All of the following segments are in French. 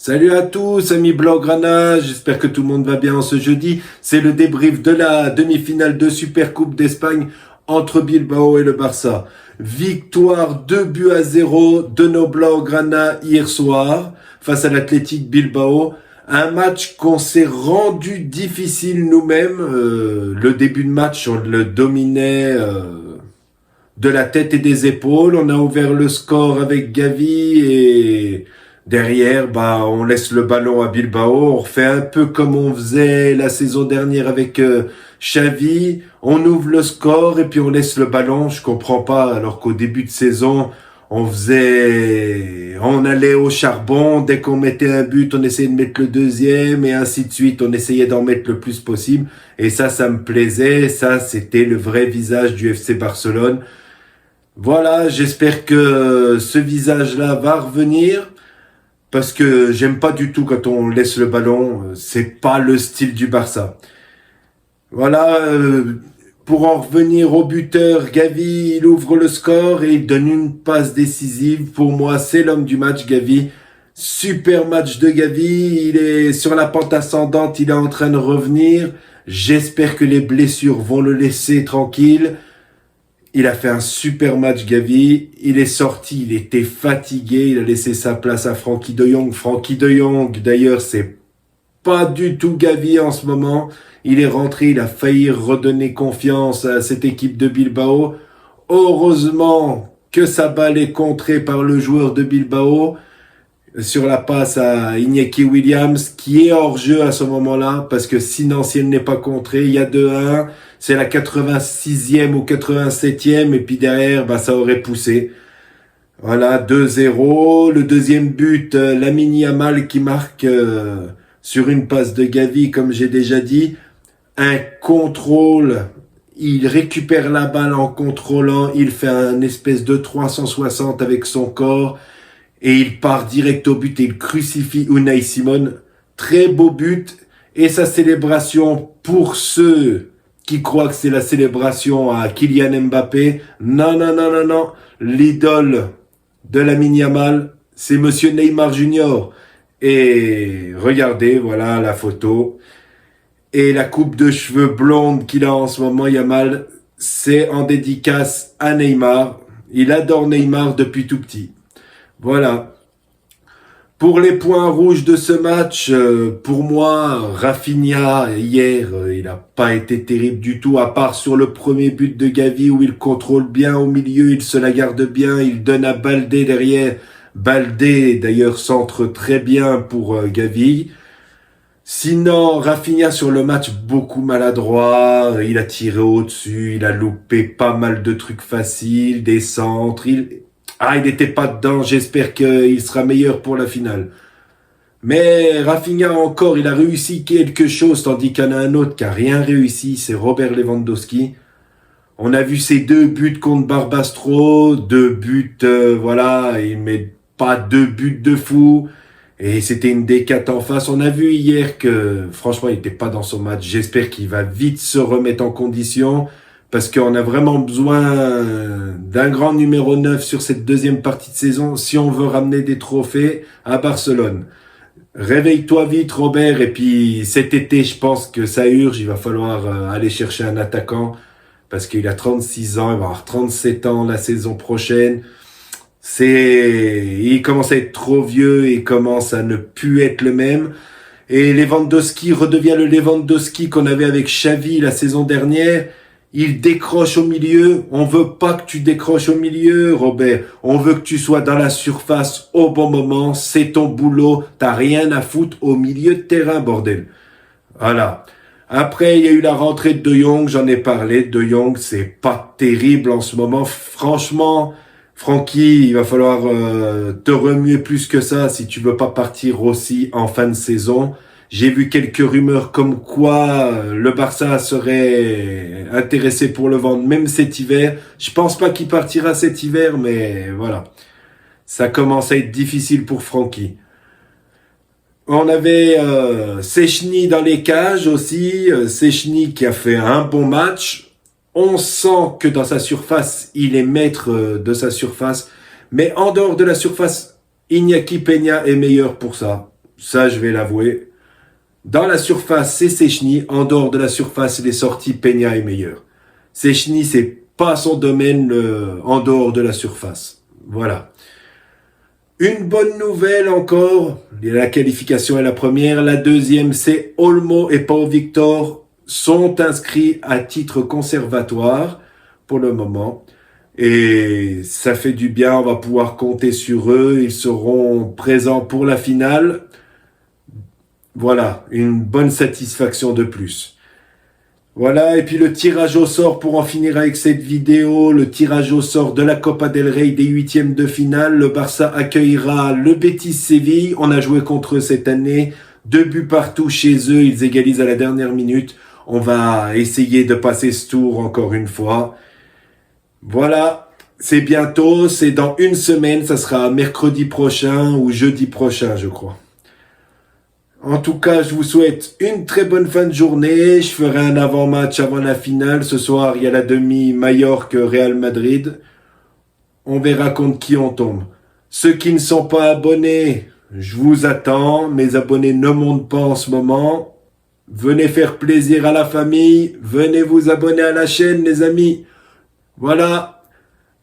Salut à tous, amis Blaugrana, j'espère que tout le monde va bien ce jeudi. C'est le débrief de la demi-finale de Supercoupe d'Espagne entre Bilbao et le Barça. Victoire 2-0 de nos Blaugrana hier soir face à l'Athletic Bilbao. Un match qu'on s'est rendu difficile nous-mêmes. Le début de match, on le dominait de la tête et des épaules. On a ouvert le score avec Gavi et derrière, on laisse le ballon à Bilbao. On refait un peu comme on faisait la saison dernière avec Xavi. On ouvre le score et puis on laisse le ballon. Je comprends pas, alors qu'au début de saison, on allait au charbon. Dès qu'on mettait un but, on essayait de mettre le deuxième et ainsi de suite. On essayait d'en mettre le plus possible. Et ça me plaisait. Ça, c'était le vrai visage du FC Barcelone. Voilà, j'espère que ce visage-là va revenir. Parce que j'aime pas du tout quand on laisse le ballon. C'est pas le style du Barça. Voilà, pour en revenir au buteur, Gavi, il ouvre le score et il donne une passe décisive. Pour moi, c'est l'homme du match, Gavi. Super match de Gavi. Il est sur la pente ascendante, il est en train de revenir. J'espère que les blessures vont le laisser tranquille. Il a fait un super match, Gavi. Il est sorti, il était fatigué. Il a laissé sa place à Frenkie de Jong. Frenkie de Jong, d'ailleurs, c'est pas du tout Gavi en ce moment. Il est rentré, il a failli redonner confiance à cette équipe de Bilbao. Heureusement que sa balle est contrée par le joueur de Bilbao sur la passe à Iñaki Williams, qui est hors jeu à ce moment-là, parce que sinon, si elle n'est pas contrée, il y a 2-1. C'est la 86e ou 87e, et puis derrière, ça aurait poussé. Voilà, 2-0. Le deuxième but, Lamine Yamal qui marque sur une passe de Gavi, comme j'ai déjà dit. Un contrôle, il récupère la balle en contrôlant, il fait un espèce de 360 avec son corps, et il part direct au but et il crucifie Unai Simon. Très beau but, et sa célébration pour ceux qui croient que c'est la célébration à Kylian Mbappé. Non. L'idole de Lamine Yamal, c'est Monsieur Neymar Junior. Et regardez, voilà la photo. Et la coupe de cheveux blonde qu'il a en ce moment, Yamal, c'est en dédicace à Neymar. Il adore Neymar depuis tout petit. Voilà. Pour les points rouges de ce match, pour moi, Rafinha, hier, il n'a pas été terrible du tout, à part sur le premier but de Gavi où il contrôle bien au milieu, il se la garde bien, il donne à Baldé derrière. Baldé, d'ailleurs, centre très bien pour Gavi. Sinon, Rafinha sur le match, beaucoup maladroit, il a tiré au-dessus, il a loupé pas mal de trucs faciles, des centres, il n'était pas dedans, j'espère qu'il sera meilleur pour la finale. Mais Rafinha encore, il a réussi quelque chose, tandis qu'il y en a un autre qui a rien réussi, c'est Robert Lewandowski. On a vu ses 2 buts contre Barbastro, 2 buts, il met pas 2 buts de fou. Et c'était une D4 en face. On a vu hier que, franchement, il n'était pas dans son match. J'espère qu'il va vite se remettre en condition parce qu'on a vraiment besoin d'un grand numéro 9 sur cette deuxième partie de saison si on veut ramener des trophées à Barcelone. Réveille-toi vite, Robert. Et puis, cet été, je pense que ça urge. Il va falloir aller chercher un attaquant parce qu'il a 36 ans. Il va avoir 37 ans la saison prochaine. Il commence à être trop vieux, il commence à ne plus être le même. Et Lewandowski redevient le Lewandowski qu'on avait avec Xavi la saison dernière. Il décroche au milieu. On veut pas que tu décroches au milieu, Robert. On veut que tu sois dans la surface au bon moment. C'est ton boulot. T'as rien à foutre au milieu de terrain, bordel. Voilà. Après, il y a eu la rentrée de De Jong. J'en ai parlé. De Jong, c'est pas terrible en ce moment. Franchement, Frenkie, il va falloir te remuer plus que ça si tu veux pas partir aussi en fin de saison. J'ai vu quelques rumeurs comme quoi le Barça serait intéressé pour le vendre même cet hiver. Je pense pas qu'il partira cet hiver, mais voilà. Ça commence à être difficile pour Frenkie. On avait Szczęsny dans les cages aussi. Szczęsny qui a fait un bon match. On sent que dans sa surface, il est maître de sa surface. Mais en dehors de la surface, Iñaki Peña est meilleur pour ça. Ça, je vais l'avouer. Dans la surface, c'est Szczęsny. En dehors de la surface, les sorties, Peña est meilleur. Szczęsny, c'est pas son domaine en dehors de la surface. Voilà. Une bonne nouvelle encore. La qualification est la première. La deuxième, c'est Olmo et Paul Victor sont inscrits à titre conservatoire pour le moment. Et ça fait du bien, on va pouvoir compter sur eux. Ils seront présents pour la finale. Voilà, une bonne satisfaction de plus. Voilà, et puis le tirage au sort pour en finir avec cette vidéo, le tirage au sort de la Copa del Rey des huitièmes de finale. Le Barça accueillera le Betis Séville. On a joué contre eux cette année. 2 buts partout chez eux, ils égalisent à la dernière minute. On va essayer de passer ce tour encore une fois. Voilà, c'est bientôt, c'est dans une semaine, ça sera mercredi prochain ou jeudi prochain, je crois. En tout cas, je vous souhaite une très bonne fin de journée. Je ferai un avant-match avant la finale. Ce soir, il y a la demi Mallorca-Real Madrid. On verra contre qui on tombe. Ceux qui ne sont pas abonnés, je vous attends. Mes abonnés ne montent pas en ce moment. Venez faire plaisir à la famille. Venez vous abonner à la chaîne, les amis. Voilà.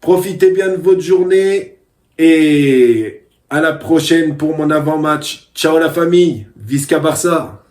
Profitez bien de votre journée. Et à la prochaine pour mon avant-match. Ciao la famille. Visca Barça.